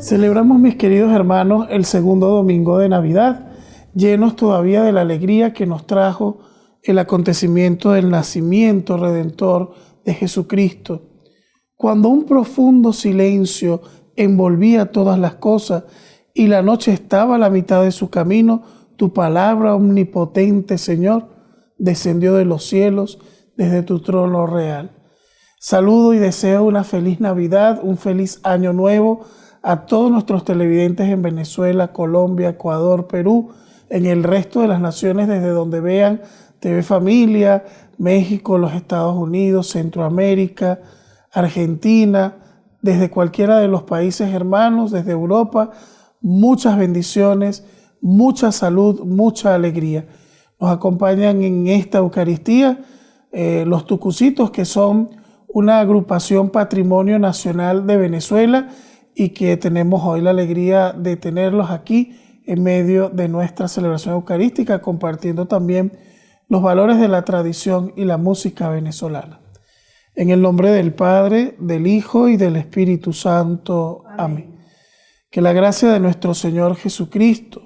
Celebramos, mis queridos hermanos, el segundo domingo de Navidad, llenos todavía de la alegría que nos trajo el acontecimiento del nacimiento redentor de Jesucristo. Cuando un profundo silencio envolvía todas las cosas y la noche estaba a la mitad de su camino, tu palabra omnipotente, Señor, descendió de los cielos desde tu trono real. Saludo y deseo una feliz Navidad, un feliz Año Nuevo a todos nuestros televidentes en Venezuela, Colombia, Ecuador, Perú, en el resto de las naciones desde donde vean TV Familia, México, los Estados Unidos, Centroamérica, Argentina, desde cualquiera de los países hermanos, desde Europa. Muchas bendiciones, mucha salud, mucha alegría. Nos acompañan en esta Eucaristía los Tucucitos, que son una agrupación Patrimonio Nacional de Venezuela y que tenemos hoy la alegría de tenerlos aquí en medio de nuestra celebración eucarística, compartiendo también los valores de la tradición y la música venezolana. En el nombre del Padre, del Hijo y del Espíritu Santo. Amén. Que la gracia de nuestro Señor Jesucristo,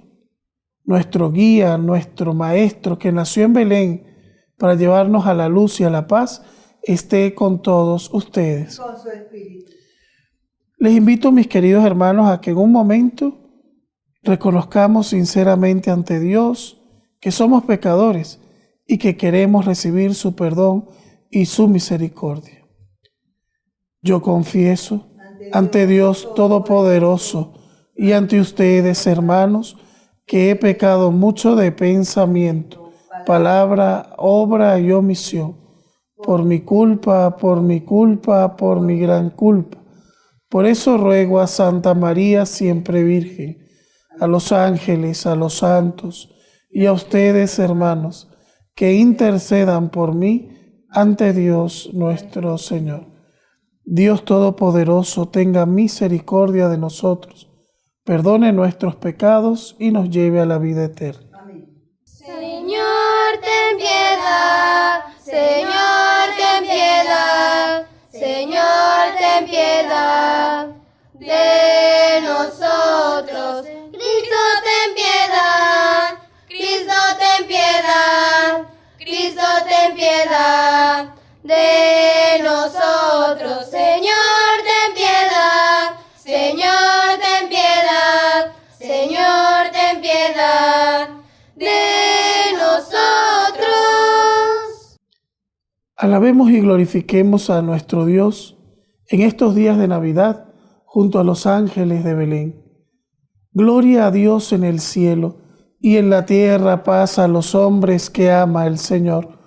nuestro guía, nuestro Maestro, que nació en Belén para llevarnos a la luz y a la paz, esté con todos ustedes. Con su espíritu. Les invito, mis queridos hermanos, a que en un momento reconozcamos sinceramente ante Dios que somos pecadores y que queremos recibir su perdón y su misericordia. Yo confieso ante Dios Todopoderoso y ante ustedes, hermanos, que he pecado mucho de pensamiento, palabra, obra y omisión, por mi culpa, por mi gran culpa. Por eso ruego a Santa María, siempre Virgen, a los ángeles, a los santos y a ustedes, hermanos, que intercedan por mí ante Dios nuestro Señor. Dios Todopoderoso tenga misericordia de nosotros, perdone nuestros pecados y nos lleve a la vida eterna. Amén. Señor, ten piedad, Señor, ten piedad, Señor, ten piedad de nosotros. Cristo, ten piedad, Cristo, ten piedad, Cristo, ten piedad de nosotros. Señor, ten piedad, Señor, ten piedad, Señor, ten piedad de nosotros. Alabemos y glorifiquemos a nuestro Dios en estos días de Navidad junto a los ángeles de Belén. Gloria a Dios en el cielo y en la tierra paz a los hombres que ama el Señor.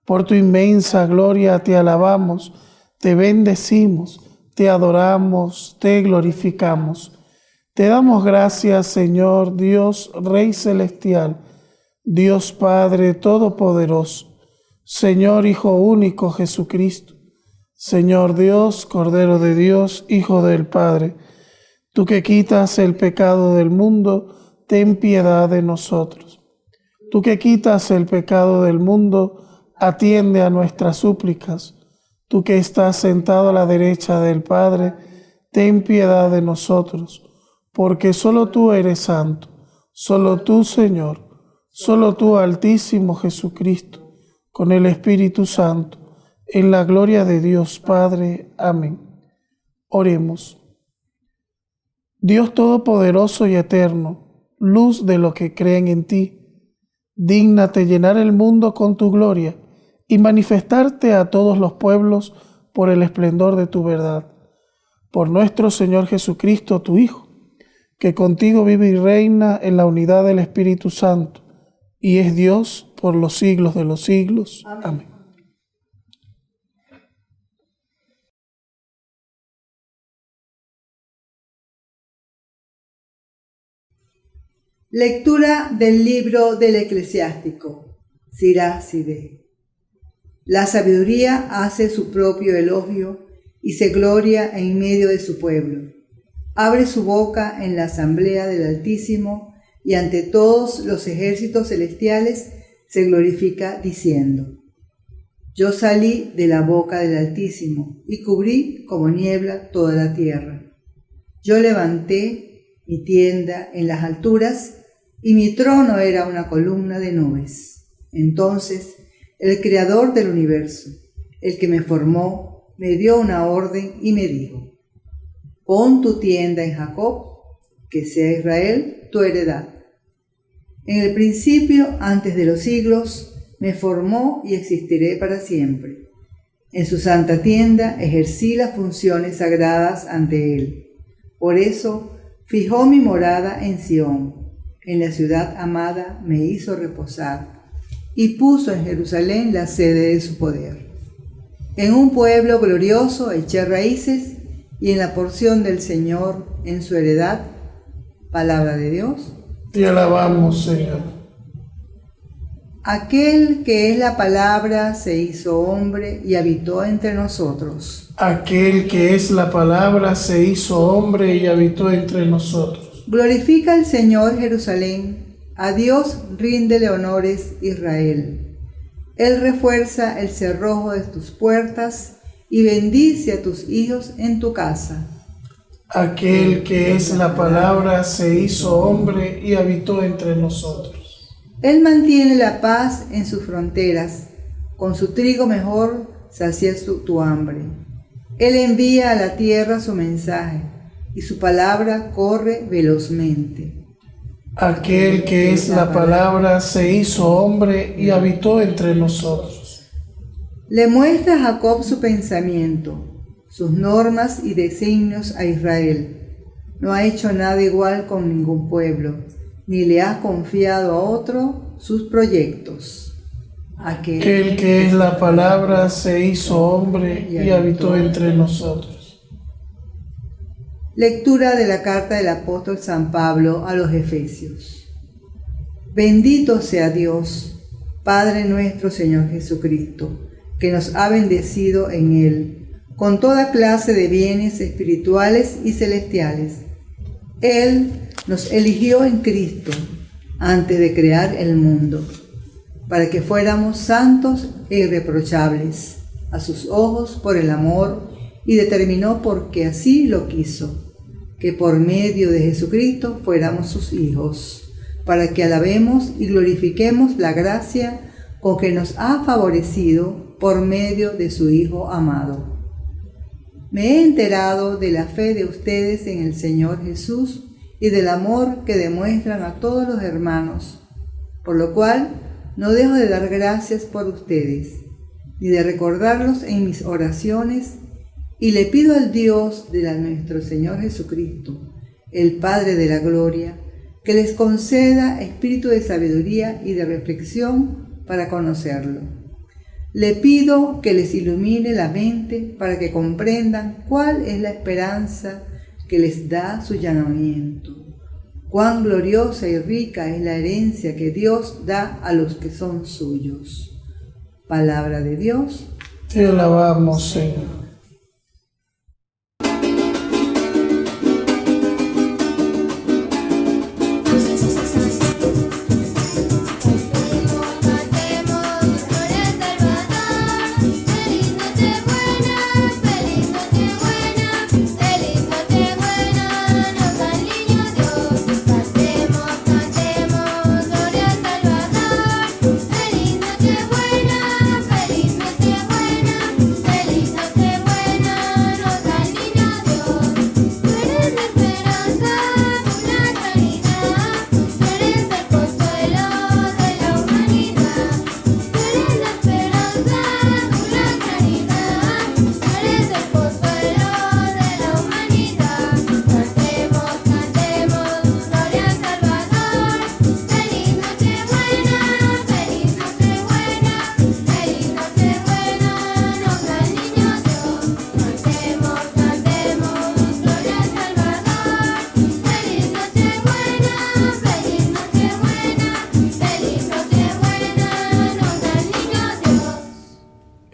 Por tu inmensa gloria te alabamos, te bendecimos, te adoramos, te glorificamos. Te damos gracias, Señor Dios, Rey Celestial, Dios Padre Todopoderoso, Señor Hijo único Jesucristo, Señor Dios, Cordero de Dios, Hijo del Padre, tú que quitas el pecado del mundo, ten piedad de nosotros. Tú que quitas el pecado del mundo, atiende a nuestras súplicas. Tú que estás sentado a la derecha del Padre, ten piedad de nosotros, porque solo tú eres santo, solo tú, Señor, solo tú, Altísimo Jesucristo, con el Espíritu Santo, en la gloria de Dios Padre. Amén. Oremos. Dios Todopoderoso y Eterno, luz de los que creen en ti, dígnate llenar el mundo con tu gloria y manifestarte a todos los pueblos por el esplendor de tu verdad. Por nuestro Señor Jesucristo, tu Hijo, que contigo vive y reina en la unidad del Espíritu Santo, y es Dios por los siglos de los siglos. Amén. Lectura del libro del Eclesiástico. Sirá Siré. La sabiduría hace su propio elogio y se gloria en medio de su pueblo. Abre su boca en la asamblea del Altísimo y ante todos los ejércitos celestiales se glorifica diciendo: Yo salí de la boca del Altísimo y cubrí como niebla toda la tierra. Yo levanté mi tienda en las alturas y mi trono era una columna de nubes. Entonces el Creador del universo, el que me formó, me dio una orden y me dijo: pon tu tienda en Jacob, que sea Israel tu heredad. En el principio, antes de los siglos, me formó y existiré para siempre. En su santa tienda ejercí las funciones sagradas ante él. Por eso fijó mi morada en Sión. En la ciudad amada me hizo reposar y puso en Jerusalén la sede de su poder. En un pueblo glorioso eché raíces y en la porción del Señor en su heredad. Palabra de Dios. Te alabamos, Señor. Aquel que es la palabra se hizo hombre y habitó entre nosotros. Aquel que es la palabra se hizo hombre y habitó entre nosotros. Glorifica al Señor Jerusalén, a Dios ríndele honores Israel. Él refuerza el cerrojo de tus puertas y bendice a tus hijos en tu casa. Aquel que es la palabra se hizo hombre y habitó entre nosotros. Él mantiene la paz en sus fronteras, con su trigo mejor sacia tu hambre. Él envía a la tierra su mensaje, y su palabra corre velozmente. Aquel que es la palabra se hizo hombre y habitó entre nosotros. Le muestra a Jacob su pensamiento, sus normas y designios a Israel. No ha hecho nada igual con ningún pueblo, ni le ha confiado a otro sus proyectos. Aquel que es la palabra se hizo hombre y habitó entre nosotros. Lectura de la carta del apóstol San Pablo a los Efesios. Bendito sea Dios, Padre nuestro Señor Jesucristo, que nos ha bendecido en Él, con toda clase de bienes espirituales y celestiales. Él nos eligió en Cristo antes de crear el mundo, para que fuéramos santos e irreprochables a sus ojos por el amor, y determinó porque así lo quiso, que por medio de Jesucristo fuéramos sus hijos, para que alabemos y glorifiquemos la gracia con que nos ha favorecido por medio de su Hijo amado. Me he enterado de la fe de ustedes en el Señor Jesús y del amor que demuestran a todos los hermanos, por lo cual no dejo de dar gracias por ustedes, ni de recordarlos en mis oraciones, y le pido al Dios de nuestro Señor Jesucristo, el Padre de la Gloria, que les conceda espíritu de sabiduría y de reflexión para conocerlo. Le pido que les ilumine la mente para que comprendan cuál es la esperanza que les da su llamamiento, cuán gloriosa y rica es la herencia que Dios da a los que son suyos. Palabra de Dios. Te alabamos, Señor.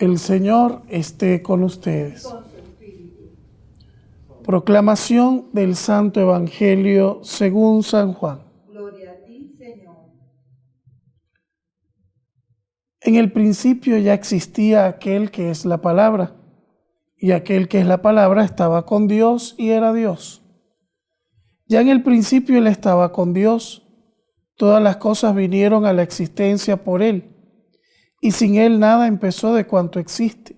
El Señor esté con ustedes. Proclamación del Santo Evangelio según San Juan. Gloria a ti, Señor. En el principio ya existía aquel que es la palabra, y aquel que es la palabra estaba con Dios y era Dios. Ya en el principio Él estaba con Dios. Todas las cosas vinieron a la existencia por Él, y sin Él nada empezó de cuanto existe.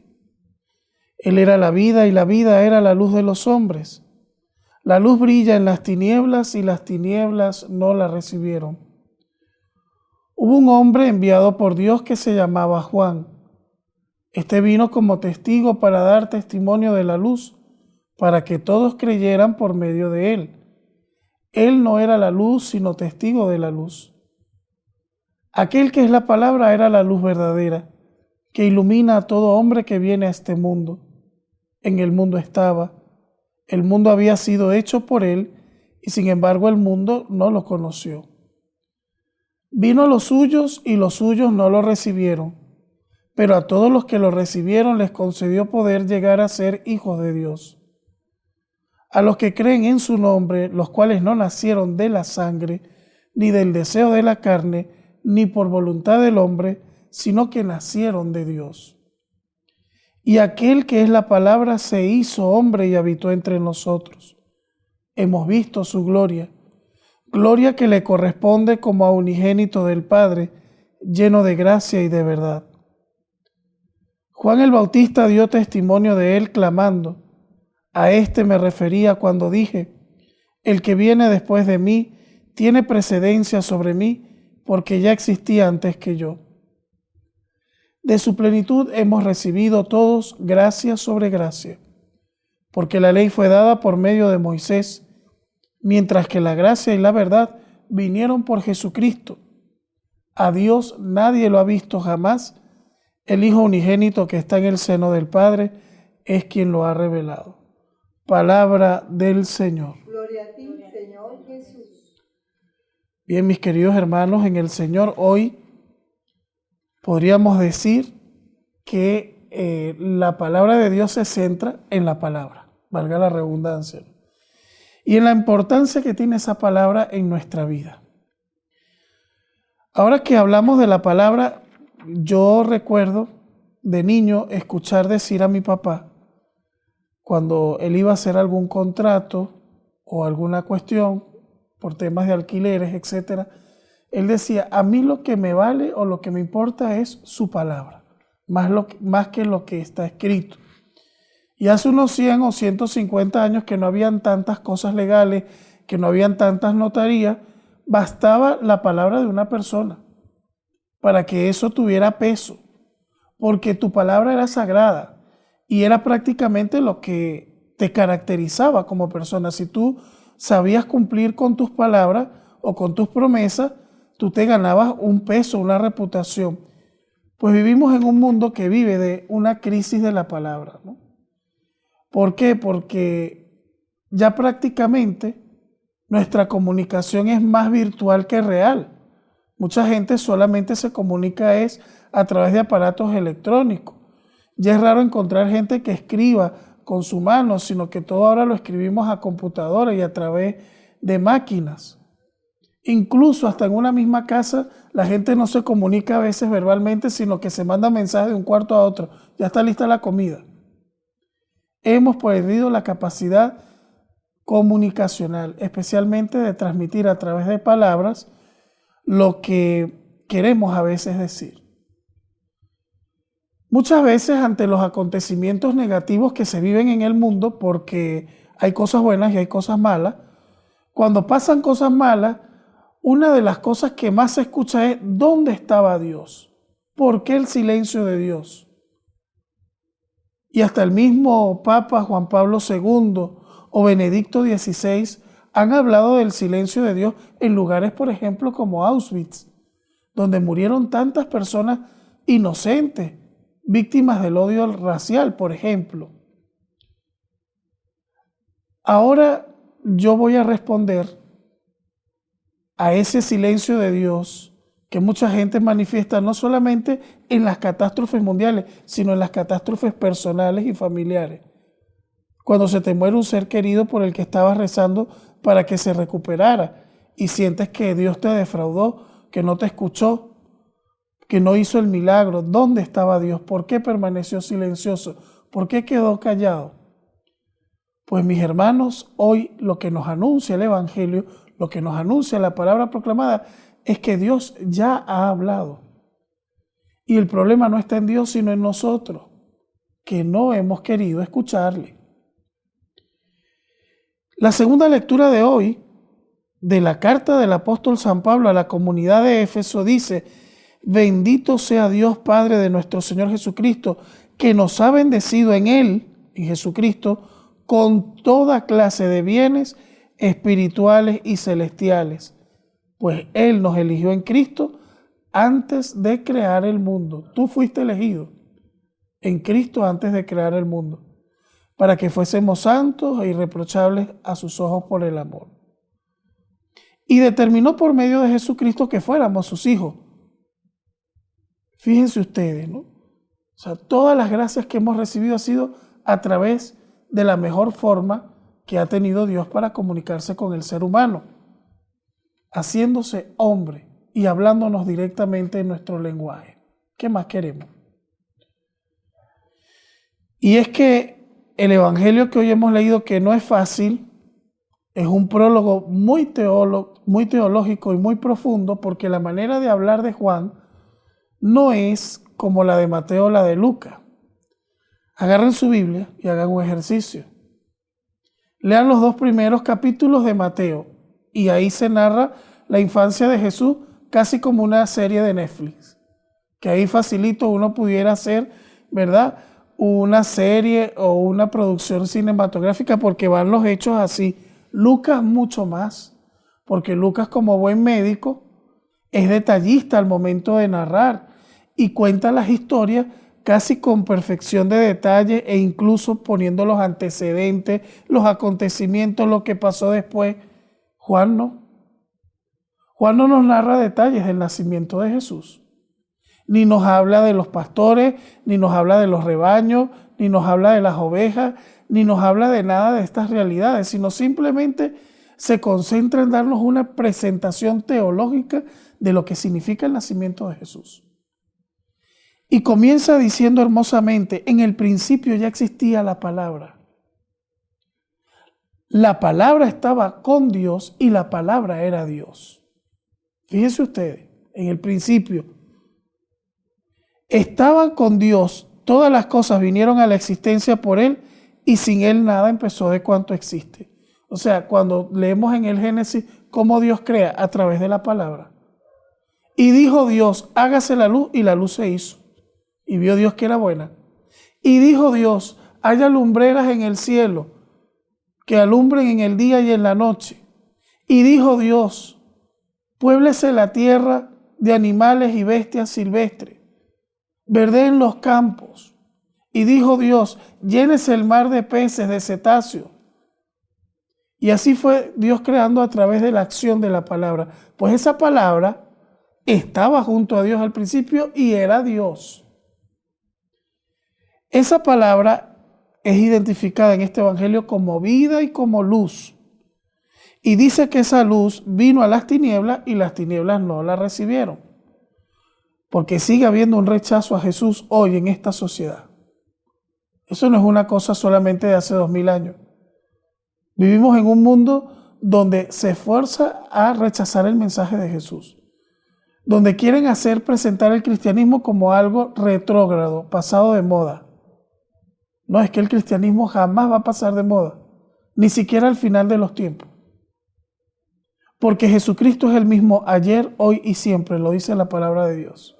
Él era la vida y la vida era la luz de los hombres. La luz brilla en las tinieblas y las tinieblas no la recibieron. Hubo un hombre enviado por Dios que se llamaba Juan. Este vino como testigo para dar testimonio de la luz, para que todos creyeran por medio de él. Él no era la luz, sino testigo de la luz. Aquel que es la palabra era la luz verdadera, que ilumina a todo hombre que viene a este mundo. En el mundo estaba, el mundo había sido hecho por él, y sin embargo el mundo no lo conoció. Vino a los suyos y los suyos no lo recibieron, pero a todos los que lo recibieron les concedió poder llegar a ser hijos de Dios. A los que creen en su nombre, los cuales no nacieron de la sangre, ni del deseo de la carne, ni por voluntad del hombre, sino que nacieron de Dios. Y aquel que es la palabra se hizo hombre y habitó entre nosotros. Hemos visto su gloria, gloria que le corresponde como a unigénito del Padre, lleno de gracia y de verdad. Juan el Bautista dio testimonio de él clamando: a este me refería cuando dije, el que viene después de mí tiene precedencia sobre mí, porque ya existía antes que yo. De su plenitud hemos recibido todos gracia sobre gracia, porque la ley fue dada por medio de Moisés, mientras que la gracia y la verdad vinieron por Jesucristo. A Dios nadie lo ha visto jamás. El Hijo unigénito que está en el seno del Padre es quien lo ha revelado. Palabra del Señor. Gloria a ti, Señor Jesús. Bien, mis queridos hermanos, en el Señor hoy podríamos decir que la palabra de Dios se centra en la palabra, valga la redundancia, y en la importancia que tiene esa palabra en nuestra vida. Ahora que hablamos de la palabra, yo recuerdo de niño escuchar decir a mi papá, cuando él iba a hacer algún contrato o alguna cuestión por temas de alquileres, etc., él decía: a mí lo que me vale o lo que me importa es su palabra, más que lo que está escrito. Y hace unos 100 o 150 años que no habían tantas cosas legales, que no habían tantas notarías, bastaba la palabra de una persona para que eso tuviera peso, porque tu palabra era sagrada y era prácticamente lo que te caracterizaba como persona. Si tú sabías cumplir con tus palabras o con tus promesas, tú te ganabas un peso, una reputación. Pues vivimos en un mundo que vive de una crisis de la palabra, ¿no? ¿Por qué? Porque ya prácticamente nuestra comunicación es más virtual que real. Mucha gente solamente se comunica a través de aparatos electrónicos. Ya es raro encontrar gente que escriba con su mano, sino que todo ahora lo escribimos a computadora y a través de máquinas. Incluso hasta en una misma casa la gente no se comunica a veces verbalmente, sino que se manda mensajes de un cuarto a otro. Ya está lista la comida. Hemos perdido la capacidad comunicacional, especialmente de transmitir a través de palabras lo que queremos a veces decir. Muchas veces ante los acontecimientos negativos que se viven en el mundo, porque hay cosas buenas y hay cosas malas, cuando pasan cosas malas, una de las cosas que más se escucha es: ¿dónde estaba Dios? ¿Por qué el silencio de Dios? Y hasta el mismo Papa Juan Pablo II o Benedicto XVI han hablado del silencio de Dios en lugares, por ejemplo, como Auschwitz, donde murieron tantas personas inocentes, víctimas del odio racial, por ejemplo. Ahora yo voy a responder a ese silencio de Dios que mucha gente manifiesta no solamente en las catástrofes mundiales, sino en las catástrofes personales y familiares. Cuando se te muere un ser querido por el que estabas rezando para que se recuperara y sientes que Dios te defraudó, que no te escuchó, que no hizo el milagro. ¿Dónde estaba Dios? ¿Por qué permaneció silencioso? ¿Por qué quedó callado? Pues mis hermanos, hoy lo que nos anuncia el Evangelio, lo que nos anuncia la palabra proclamada, es que Dios ya ha hablado. Y el problema no está en Dios, sino en nosotros, que no hemos querido escucharle. La segunda lectura de hoy, de la carta del apóstol San Pablo a la comunidad de Éfeso, dice: bendito sea Dios Padre de nuestro Señor Jesucristo, que nos ha bendecido en Él, en Jesucristo, con toda clase de bienes espirituales y celestiales, pues Él nos eligió en Cristo antes de crear el mundo. Tú fuiste elegido en Cristo antes de crear el mundo, para que fuésemos santos e irreprochables a sus ojos por el amor. Y determinó por medio de Jesucristo que fuéramos sus hijos. Fíjense ustedes, ¿no? O sea, todas las gracias que hemos recibido ha sido a través de la mejor forma que ha tenido Dios para comunicarse con el ser humano, haciéndose hombre y hablándonos directamente en nuestro lenguaje. ¿Qué más queremos? Y es que el Evangelio que hoy hemos leído, que no es fácil, es un prólogo muy teológico y muy profundo, porque la manera de hablar de Juan no es como la de Mateo o la de Lucas. Agarren su Biblia y hagan un ejercicio. Lean los 2 primeros capítulos de Mateo y ahí se narra la infancia de Jesús casi como una serie de Netflix. Que ahí facilito uno pudiera hacer, ¿verdad?, una serie o una producción cinematográfica, porque van los hechos así. Lucas mucho más, porque Lucas, como buen médico, es detallista al momento de narrar y cuenta las historias casi con perfección de detalle, e incluso poniendo los antecedentes, los acontecimientos, lo que pasó después. Juan no. Juan no nos narra detalles del nacimiento de Jesús, ni nos habla de los pastores, ni nos habla de los rebaños, ni nos habla de las ovejas, ni nos habla de nada de estas realidades, sino simplemente se concentra en darnos una presentación teológica de lo que significa el nacimiento de Jesús. Y comienza diciendo hermosamente: en el principio ya existía la palabra. La palabra estaba con Dios y la palabra era Dios. Fíjense ustedes, en el principio estaban con Dios, todas las cosas vinieron a la existencia por Él y sin Él nada empezó de cuanto existe. O sea, cuando leemos en el Génesis cómo Dios crea a través de la palabra. Y dijo Dios: hágase la luz, y la luz se hizo. Y vio Dios que era buena. Y dijo Dios: haya lumbreras en el cielo, que alumbren en el día y en la noche. Y dijo Dios: puéblese la tierra de animales y bestias silvestres, verdeen los campos. Y dijo Dios: llénese el mar de peces, de cetáceos. Y así fue Dios creando a través de la acción de la palabra. Pues esa palabra estaba junto a Dios al principio y era Dios. Esa palabra es identificada en este evangelio como vida y como luz. Y dice que esa luz vino a las tinieblas y las tinieblas no la recibieron. Porque sigue habiendo un rechazo a Jesús hoy en esta sociedad. Eso no es una cosa solamente de hace 2000 años. Vivimos en un mundo donde se esfuerza a rechazar el mensaje de Jesús, donde quieren presentar el cristianismo como algo retrógrado, pasado de moda. No, es que el cristianismo jamás va a pasar de moda, ni siquiera al final de los tiempos. Porque Jesucristo es el mismo ayer, hoy y siempre, lo dice la palabra de Dios.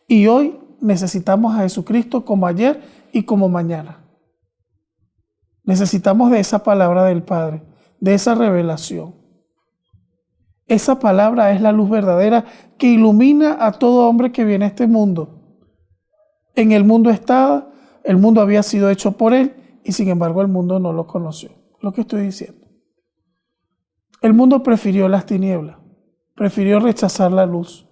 Y hoy necesitamos a Jesucristo como ayer y como mañana. Necesitamos de esa palabra del Padre, de esa revelación. Esa palabra es la luz verdadera que ilumina a todo hombre que viene a este mundo. En el mundo estaba, el mundo había sido hecho por Él y sin embargo el mundo no lo conoció. Lo que estoy diciendo. El mundo prefirió las tinieblas, prefirió rechazar la luz.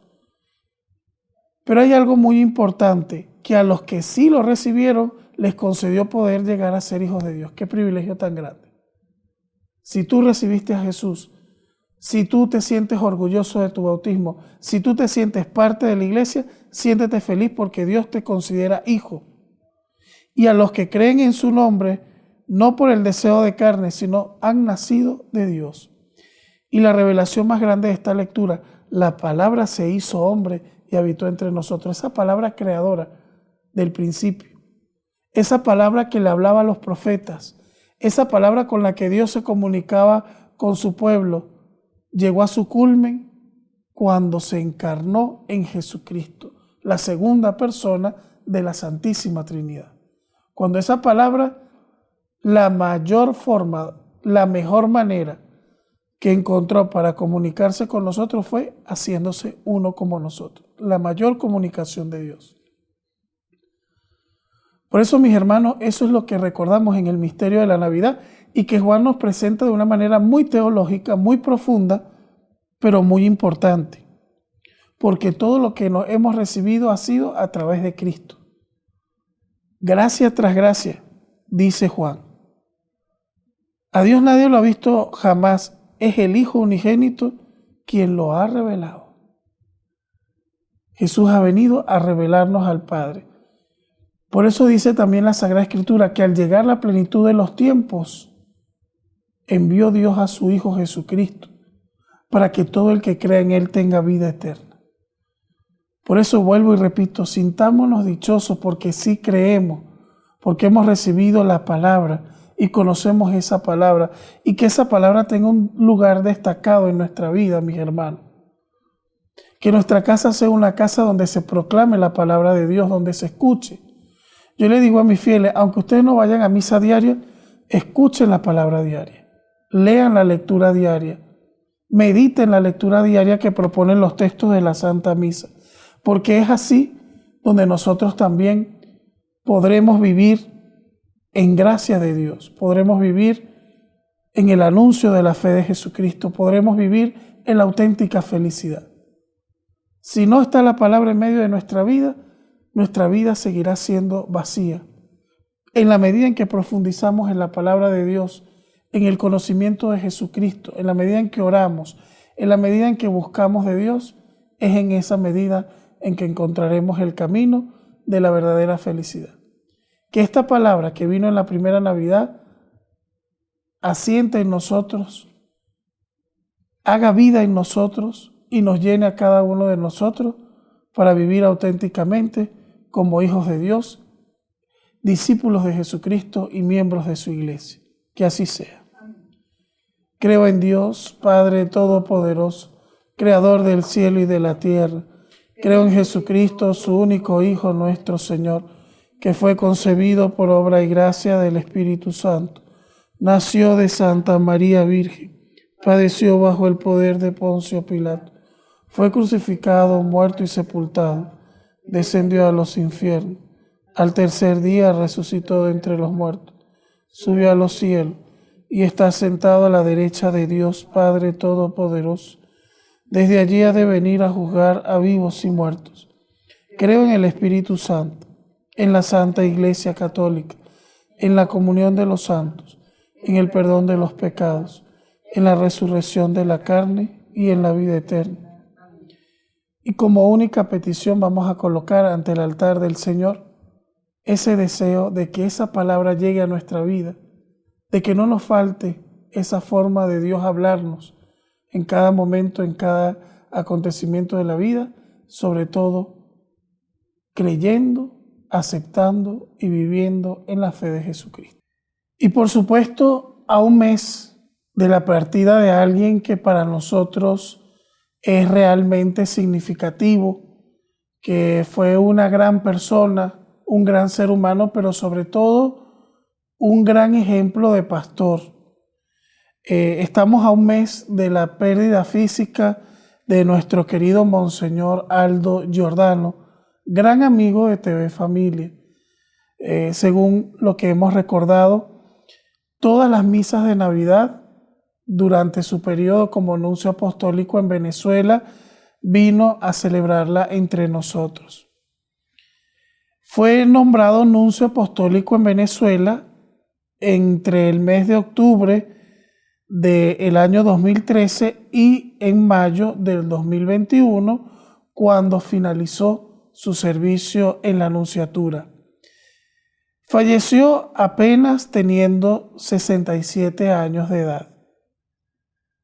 Pero hay algo muy importante, que a los que sí lo recibieron les concedió poder llegar a ser hijos de Dios. Qué privilegio tan grande. Si tú recibiste a Jesús, si tú te sientes orgulloso de tu bautismo, si tú te sientes parte de la iglesia, siéntete feliz porque Dios te considera hijo. Y a los que creen en su nombre, no por el deseo de carne, sino han nacido de Dios. Y la revelación más grande de esta lectura, la palabra se hizo hombre y habitó entre nosotros. Esa palabra creadora del principio, esa palabra que le hablaba a los profetas, esa palabra con la que Dios se comunicaba con su pueblo, llegó a su culmen cuando se encarnó en Jesucristo, la segunda persona de la Santísima Trinidad. Cuando esa palabra, la mayor forma, la mejor manera que encontró para comunicarse con nosotros fue haciéndose uno como nosotros, la mayor comunicación de Dios. Por eso, mis hermanos, eso es lo que recordamos en el misterio de la Navidad y que Juan nos presenta de una manera muy teológica, muy profunda, pero muy importante, porque todo lo que nos hemos recibido ha sido a través de Cristo. Gracia tras gracia, dice Juan. A Dios nadie lo ha visto jamás, es el Hijo unigénito quien lo ha revelado. Jesús ha venido a revelarnos al Padre. Por eso dice también la Sagrada Escritura que al llegar la plenitud de los tiempos, envió Dios a su Hijo Jesucristo para que todo el que crea en Él tenga vida eterna. Por eso vuelvo y repito, sintámonos dichosos porque sí creemos, porque hemos recibido la palabra y conocemos esa palabra y que esa palabra tenga un lugar destacado en nuestra vida, mis hermanos. Que nuestra casa sea una casa donde se proclame la palabra de Dios, donde se escuche. Yo le digo a mis fieles, aunque ustedes no vayan a misa diaria, escuchen la palabra diaria, lean la lectura diaria, mediten la lectura diaria que proponen los textos de la Santa Misa, porque es así donde nosotros también podremos vivir en gracia de Dios, podremos vivir en el anuncio de la fe de Jesucristo, podremos vivir en la auténtica felicidad. Si no está la palabra en medio de nuestra vida seguirá siendo vacía. En la medida en que profundizamos en la palabra de Dios, en el conocimiento de Jesucristo, en la medida en que oramos, en la medida en que buscamos de Dios, es en esa medida en que encontraremos el camino de la verdadera felicidad. Que esta palabra que vino en la primera Navidad asiente en nosotros, haga vida en nosotros y nos llene a cada uno de nosotros para vivir auténticamente como hijos de Dios, discípulos de Jesucristo y miembros de su iglesia. Que así sea. Creo en Dios, Padre Todopoderoso, Creador del cielo y de la tierra. Creo en Jesucristo, su único Hijo, nuestro Señor, que fue concebido por obra y gracia del Espíritu Santo. Nació de Santa María Virgen, padeció bajo el poder de Poncio Pilato, fue crucificado, muerto y sepultado, descendió a los infiernos, al tercer día resucitó de entre los muertos, subió a los cielos y está sentado a la derecha de Dios Padre Todopoderoso. Desde allí ha de venir a juzgar a vivos y muertos. Creo en el Espíritu Santo, en la Santa Iglesia Católica, en la comunión de los santos, en el perdón de los pecados, en la resurrección de la carne y en la vida eterna. Y como única petición vamos a colocar ante el altar del Señor ese deseo de que esa palabra llegue a nuestra vida, de que no nos falte esa forma de Dios hablarnos en cada momento, en cada acontecimiento de la vida, sobre todo creyendo, aceptando y viviendo en la fe de Jesucristo. Y por supuesto, a un mes de la partida de alguien que para nosotros es realmente significativo, que fue una gran persona, un gran ser humano, pero sobre todo un gran ejemplo de pastor. Estamos a un mes de la pérdida física de nuestro querido Monseñor Aldo Giordano, gran amigo de TV Familia. Según lo que hemos recordado, todas las misas de Navidad durante su periodo como nuncio apostólico en Venezuela vino a celebrarla entre nosotros. Fue nombrado nuncio apostólico en Venezuela entre el mes de octubre del año 2013 y en mayo del 2021, cuando finalizó su servicio en la nunciatura. Falleció apenas teniendo 67 años de edad.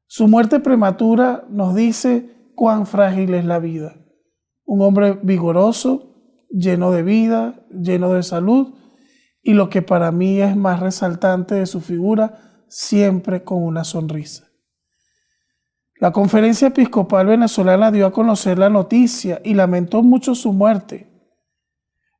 Su muerte prematura nos dice cuán frágil es la vida. Un hombre vigoroso, lleno de vida, lleno de salud, y lo que para mí es más resaltante de su figura, siempre con una sonrisa. La Conferencia Episcopal Venezolana dio a conocer la noticia y lamentó mucho su muerte,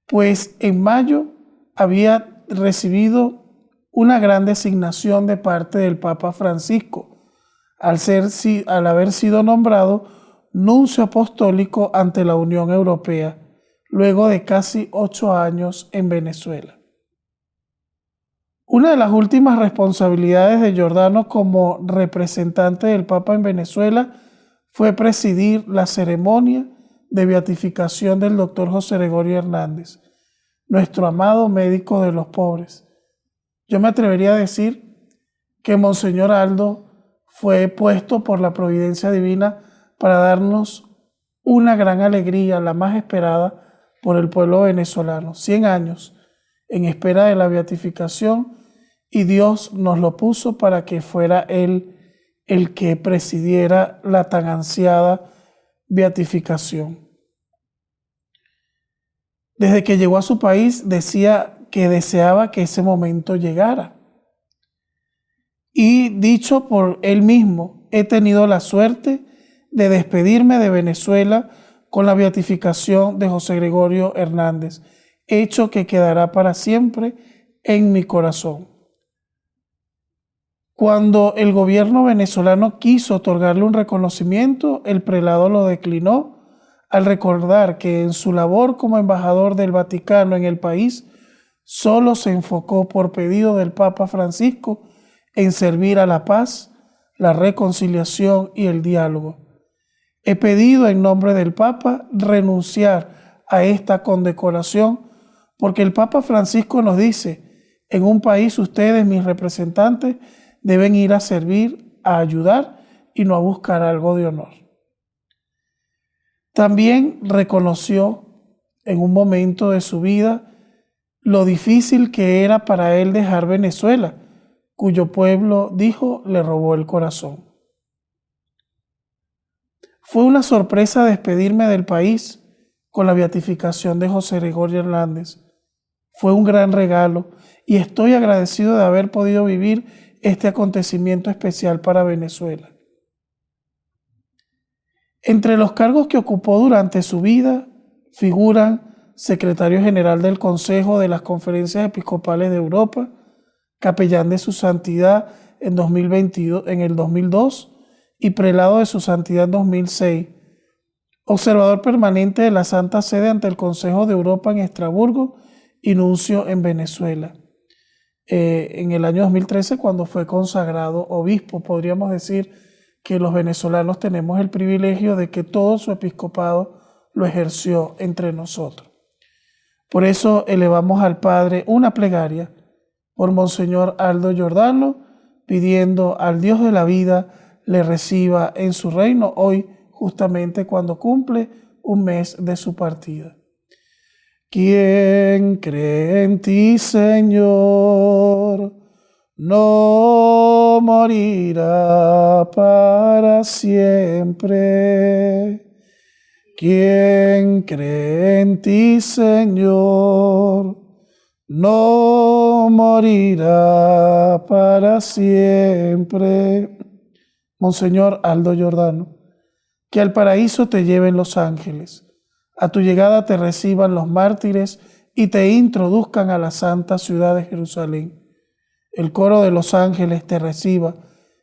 pues en mayo había recibido una gran designación de parte del Papa Francisco, al haber sido nombrado nuncio apostólico ante la Unión Europea, luego de casi 8 años en Venezuela. Una de las últimas responsabilidades de Giordano como representante del Papa en Venezuela fue presidir la ceremonia de beatificación del doctor José Gregorio Hernández, nuestro amado médico de los pobres. Yo me atrevería a decir que Monseñor Aldo fue puesto por la providencia divina para darnos una gran alegría, la más esperada por el pueblo venezolano. 100 años en espera de la beatificación, y Dios nos lo puso para que fuera Él el que presidiera la tan ansiada beatificación. Desde que llegó a su país decía que deseaba que ese momento llegara. Y dicho por él mismo, he tenido la suerte de despedirme de Venezuela con la beatificación de José Gregorio Hernández, hecho que quedará para siempre en mi corazón. Cuando el gobierno venezolano quiso otorgarle un reconocimiento, el prelado lo declinó al recordar que en su labor como embajador del Vaticano en el país solo se enfocó por pedido del Papa Francisco en servir a la paz, la reconciliación y el diálogo. He pedido en nombre del Papa renunciar a esta condecoración porque el Papa Francisco nos dice: en un país ustedes, mis representantes, deben ir a servir, a ayudar y no a buscar algo de honor. También reconoció en un momento de su vida lo difícil que era para él dejar Venezuela, cuyo pueblo, dijo, le robó el corazón. Fue una sorpresa despedirme del país con la beatificación de José Gregorio Hernández. Fue un gran regalo y estoy agradecido de haber podido vivir este acontecimiento especial para Venezuela. Entre los cargos que ocupó durante su vida figuran secretario general del Consejo de las Conferencias Episcopales de Europa, capellán de su santidad en el 2002 y prelado de su santidad en 2006, observador permanente de la Santa Sede ante el Consejo de Europa en Estrasburgo y nuncio en Venezuela. En el año 2013, cuando fue consagrado obispo, podríamos decir que los venezolanos tenemos el privilegio de que todo su episcopado lo ejerció entre nosotros. Por eso elevamos al Padre una plegaria por Monseñor Aldo Giordano, pidiendo al Dios de la vida le reciba en su reino hoy, justamente cuando cumple un mes de su partida. ¿Quién cree en ti, Señor? No morirá para siempre. ¿Quién cree en ti, Señor? No morirá para siempre. Monseñor Aldo Giordano, que al paraíso te lleven los ángeles. A tu llegada te reciban los mártires y te introduzcan a la santa ciudad de Jerusalén. El coro de los ángeles te reciba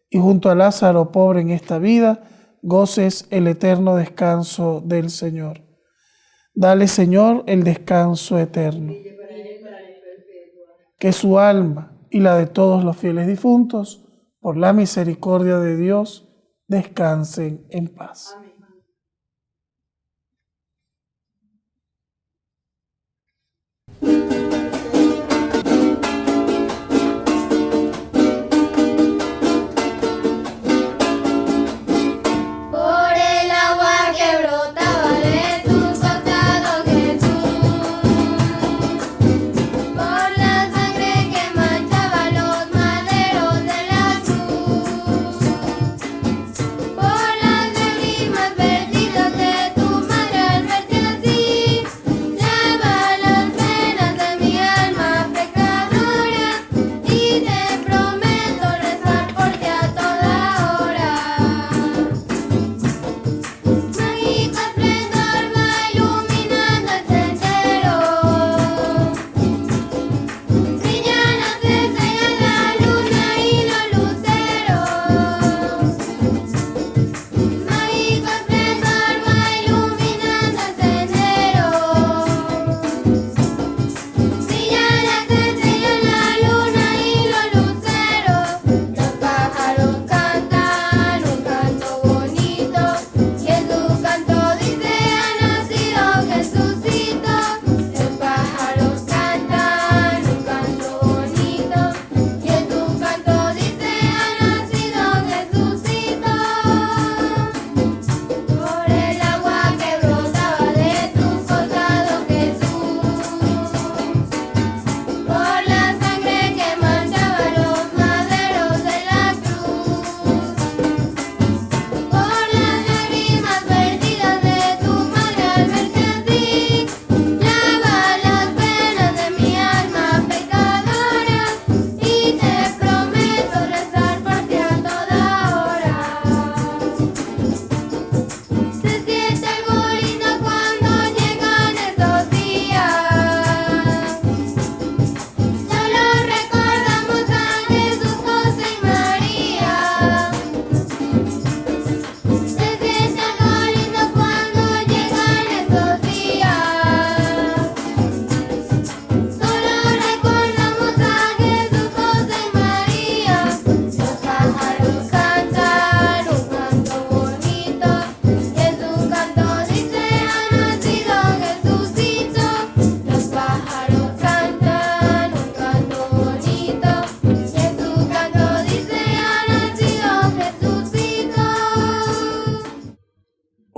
y junto a Lázaro, pobre en esta vida, goces el eterno descanso del Señor. Dale, Señor, el descanso eterno. Que su alma y la de todos los fieles difuntos, por la misericordia de Dios, descansen en paz. Amén. Por la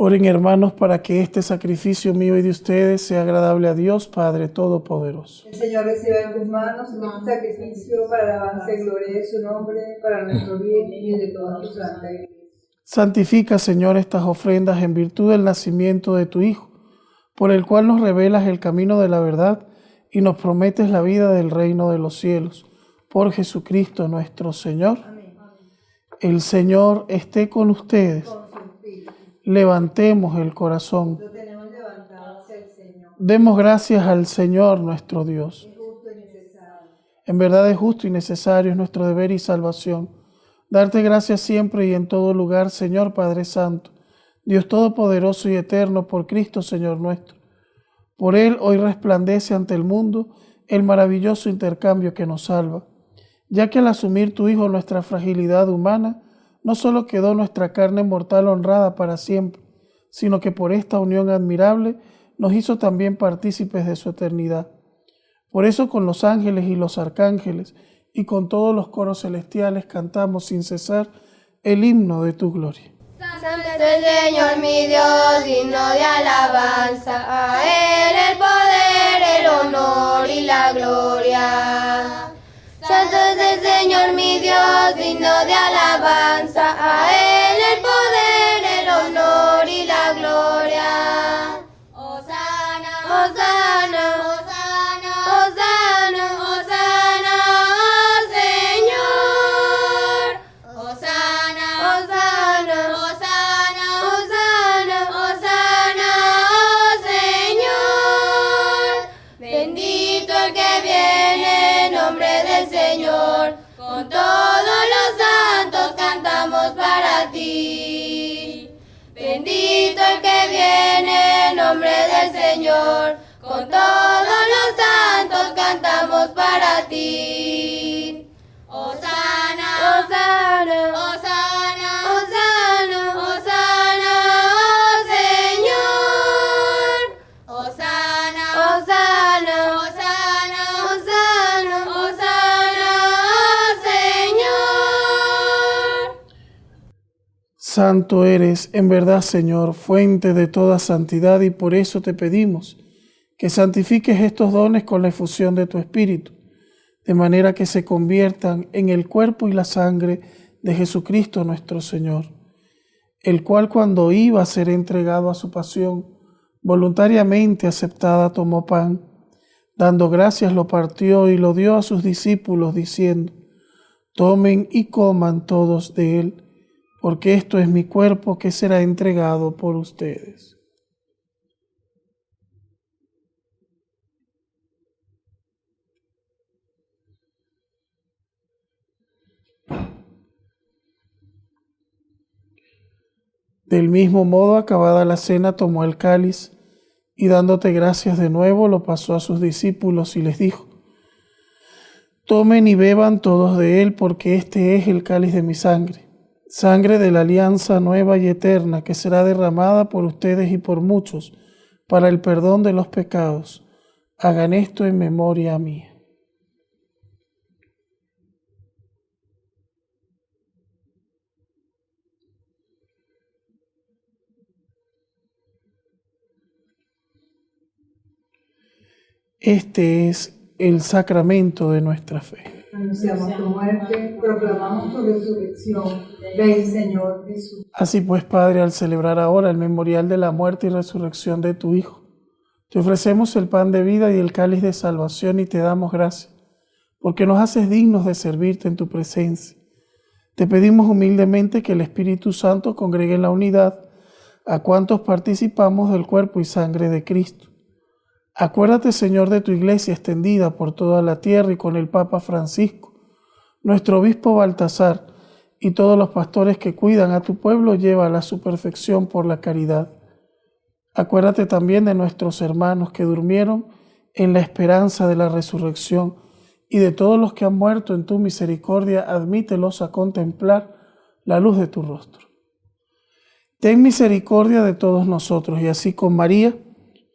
Oren, hermanos, para que este sacrificio mío y de ustedes sea agradable a Dios Padre Todopoderoso. El Señor reciba en tus manos este sacrificio para la alabanza y gloria de su nombre, para nuestro bien y el de toda tu santa Iglesia. Santifica, Señor, estas ofrendas en virtud del nacimiento de tu Hijo, por el cual nos revelas el camino de la verdad y nos prometes la vida del reino de los cielos. Por Jesucristo nuestro Señor. Amén. El Señor esté con ustedes. Con su espíritu. Levantemos el corazón. Lo tenemos levantado hacia el Señor. Demos gracias al Señor nuestro Dios. Es justo y necesario. En verdad es justo y necesario, es nuestro deber y salvación. Darte gracias siempre y en todo lugar, Señor Padre Santo, Dios Todopoderoso y Eterno, por Cristo Señor nuestro. Por Él hoy resplandece ante el mundo el maravilloso intercambio que nos salva, ya que al asumir tu Hijo nuestra fragilidad humana, no solo quedó nuestra carne mortal honrada para siempre, sino que por esta unión admirable nos hizo también partícipes de su eternidad. Por eso con los ángeles y los arcángeles y con todos los coros celestiales cantamos sin cesar el himno de tu gloria. Santo es el Señor mi Dios, digno de alabanza, a Él el poder, el honor y la gloria. Santo es el Señor mi Dios, digno de alabanza, a Él el poder, el honor y la gloria. Hosana, Hosana, Hosana, Hosana, Hosana, Señor. Hosana, Hosana, Hosana, Hosana, Hosana, Señor. Bendito el que viene en nombre del Señor. Con todos los santos cantamos para ti. Bendito el que viene en nombre del Señor. Con todos los santos cantamos para ti. Hosana, Hosana, Hosana, Hosana, Hosana, Señor. Hosana, Hosana, Hosana, Hosana, Hosana, Señor. Santo eres, en verdad, Señor, fuente de toda santidad, y por eso te pedimos que santifiques estos dones con la efusión de tu Espíritu, de manera que se conviertan en el cuerpo y la sangre de Jesucristo nuestro Señor, el cual cuando iba a ser entregado a su pasión, voluntariamente aceptada tomó pan, dando gracias lo partió y lo dio a sus discípulos, diciendo: tomen y coman todos de él, porque esto es mi cuerpo que será entregado por ustedes. Del mismo modo, acabada la cena, tomó el cáliz y dándote gracias de nuevo, lo pasó a sus discípulos y les dijo: tomen y beban todos de él, porque este es el cáliz de mi sangre, sangre de la alianza nueva y eterna, que será derramada por ustedes y por muchos para el perdón de los pecados. Hagan esto en memoria mía. Este es el sacramento de nuestra fe. Anunciamos tu muerte, proclamamos tu resurrección. Ven, Señor Jesús. Así pues, Padre, al celebrar ahora el memorial de la muerte y resurrección de tu Hijo, te ofrecemos el pan de vida y el cáliz de salvación y te damos gracias, porque nos haces dignos de servirte en tu presencia. Te pedimos humildemente que el Espíritu Santo congregue en la unidad a cuantos participamos del cuerpo y sangre de Cristo. Acuérdate, Señor, de tu iglesia extendida por toda la tierra y con el Papa Francisco, nuestro obispo Baltasar y todos los pastores que cuidan a tu pueblo, llévala a su perfección por la caridad. Acuérdate también de nuestros hermanos que durmieron en la esperanza de la resurrección y de todos los que han muerto en tu misericordia, admítelos a contemplar la luz de tu rostro. Ten misericordia de todos nosotros y así con María,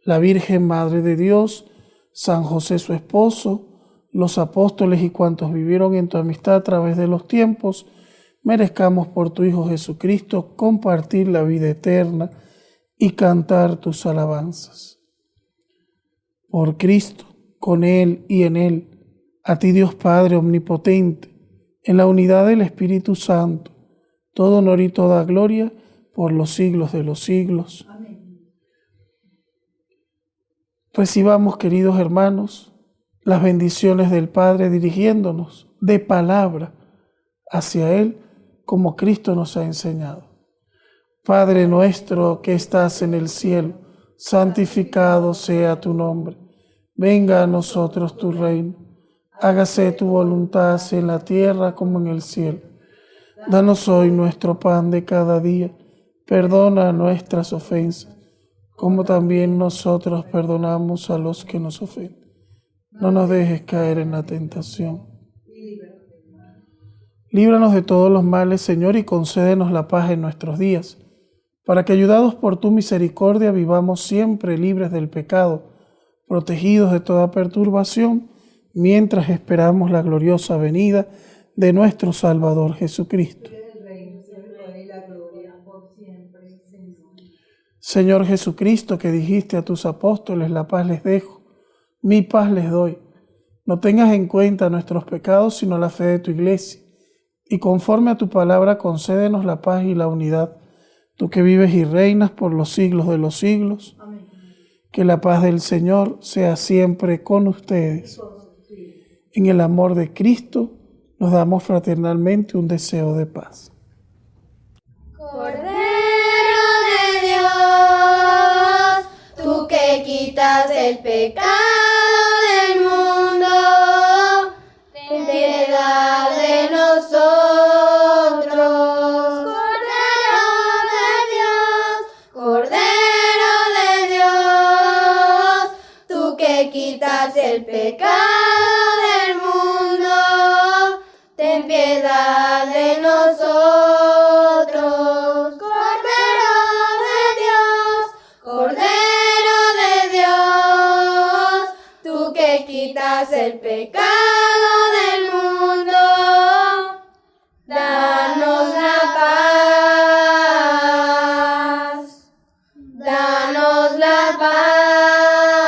la Virgen Madre de Dios, San José su esposo, los apóstoles y cuantos vivieron en tu amistad a través de los tiempos, merezcamos por tu Hijo Jesucristo compartir la vida eterna y cantar tus alabanzas. Por Cristo, con Él y en Él, a ti Dios Padre omnipotente, en la unidad del Espíritu Santo, todo honor y toda gloria por los siglos de los siglos. Amén. Recibamos, queridos hermanos, las bendiciones del Padre dirigiéndonos de palabra hacia Él como Cristo nos ha enseñado. Padre nuestro que estás en el cielo, santificado sea tu nombre. Venga a nosotros tu reino. Hágase tu voluntad en la tierra como en el cielo. Danos hoy nuestro pan de cada día. Perdona nuestras ofensas, como también nosotros perdonamos a los que nos ofenden. No nos dejes caer en la tentación. Líbranos de todos los males, Señor, y concédenos la paz en nuestros días, para que, ayudados por tu misericordia, vivamos siempre libres del pecado, protegidos de toda perturbación, mientras esperamos la gloriosa venida de nuestro Salvador Jesucristo. Señor Jesucristo, que dijiste a tus apóstoles, la paz les dejo, mi paz les doy. No tengas en cuenta nuestros pecados, sino la fe de tu Iglesia. Y conforme a tu palabra, concédenos la paz y la unidad. Tú que vives y reinas por los siglos de los siglos. Amén. Que la paz del Señor sea siempre con ustedes. En el amor de Cristo nos damos fraternalmente un deseo de paz. Cordero de Dios, tú que quitas el pecado del mundo, ten piedad de nosotros. Cordero de Dios, tú que quitas el pecado del mundo, ten piedad de nosotros. El pecado del mundo, danos la paz, danos la paz,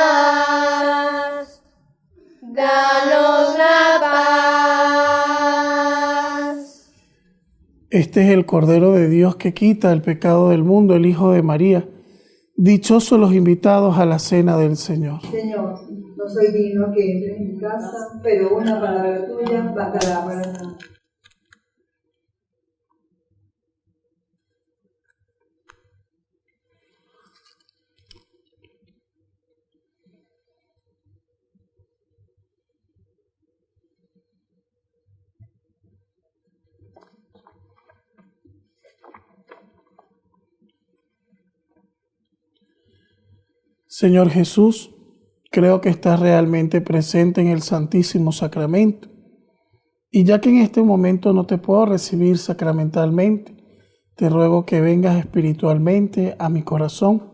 danos la paz. Este es el Cordero de Dios que quita el pecado del mundo, el Hijo de María. Dichosos los invitados a la cena del Señor. Señor, no soy digno que entres en mi casa, pero una palabra tuya bastará para nada. Señor Jesús, creo que estás realmente presente en el Santísimo Sacramento. Y ya que en este momento no te puedo recibir sacramentalmente, te ruego que vengas espiritualmente a mi corazón.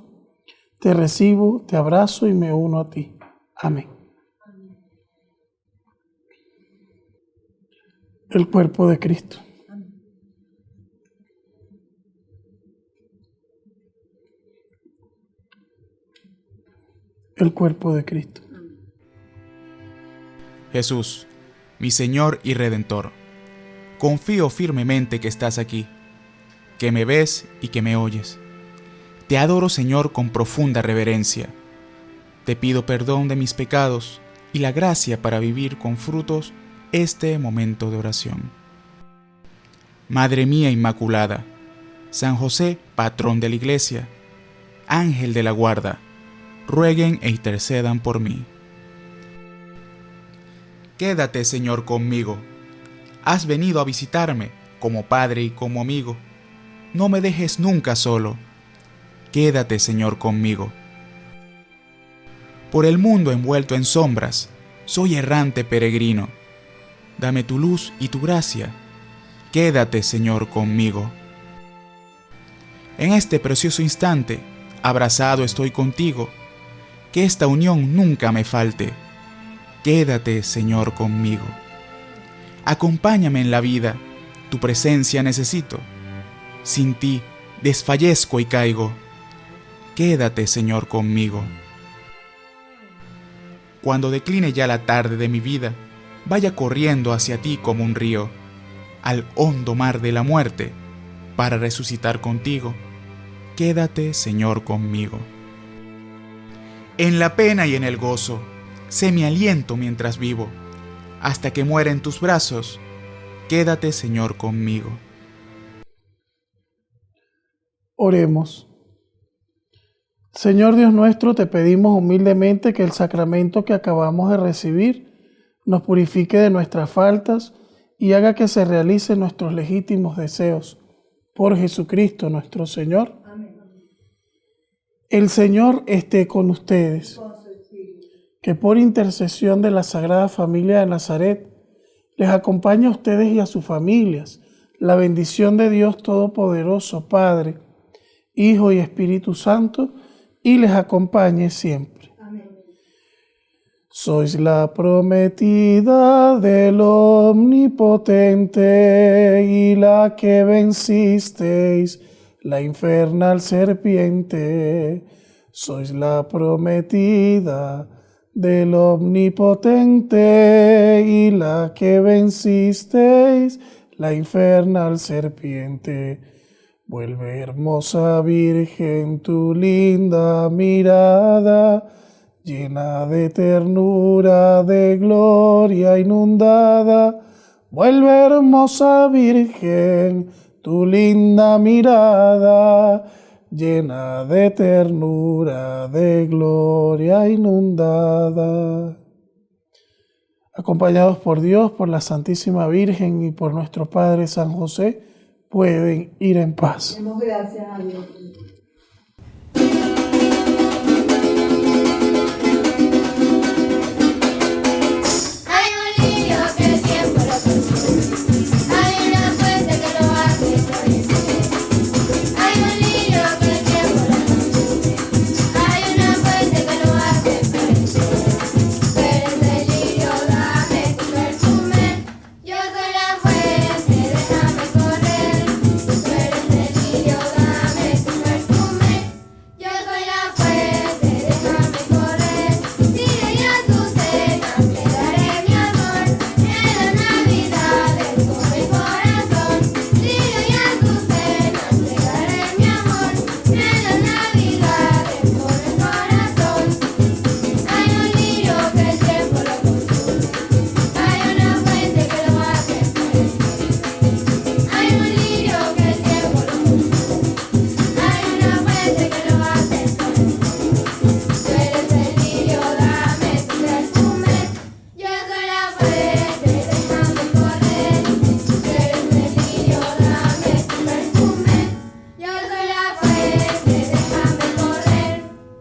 Te recibo, te abrazo y me uno a ti. Amén. El cuerpo de Cristo. El cuerpo de Cristo. Jesús, mi Señor y Redentor, confío firmemente que estás aquí, que me ves y que me oyes. Te adoro, Señor, con profunda reverencia. Te pido perdón de mis pecados y la gracia para vivir con frutos este momento de oración. Madre mía Inmaculada, San José, patrón de la Iglesia, Ángel de la guarda, rueguen e intercedan por mí. Quédate, Señor, conmigo. Has venido a visitarme como Padre y como amigo. No me dejes nunca solo. Quédate, Señor, conmigo. Por el mundo envuelto en sombras, soy errante peregrino. Dame tu luz y tu gracia. Quédate, Señor, conmigo. En este precioso instante, abrazado estoy contigo. Que esta unión nunca me falte. Quédate, Señor, conmigo. Acompáñame en la vida, tu presencia necesito. Sin ti desfallezco y caigo. quédate, Señor, conmigo. Cuando decline ya la tarde de mi vida, vaya corriendo hacia ti como un río, al hondo mar de la muerte, para resucitar contigo. Quédate, Señor, conmigo. En la pena y en el gozo, sé mi aliento mientras vivo, hasta que muera en tus brazos. Quédate, Señor, conmigo. Oremos. Señor Dios nuestro, te pedimos humildemente que el sacramento que acabamos de recibir nos purifique de nuestras faltas y haga que se realicen nuestros legítimos deseos. Por Jesucristo nuestro Señor. Amén. El Señor esté con ustedes. Que por intercesión de la Sagrada Familia de Nazaret les acompañe a ustedes y a sus familias la bendición de Dios Todopoderoso, Padre, Hijo y Espíritu Santo, y les acompañe siempre. Amén. Sois la prometida del Omnipotente y la que vencisteis la infernal serpiente. Sois la prometida del Omnipotente y la que vencisteis la infernal serpiente. Vuelve, hermosa Virgen, tu linda mirada, llena de ternura, de gloria inundada. Vuelve, hermosa Virgen, tu linda mirada, llena de ternura, de gloria inundada. Acompañados por Dios, por la Santísima Virgen y por nuestro Padre San José, pueden ir en paz. Demos gracias a Dios.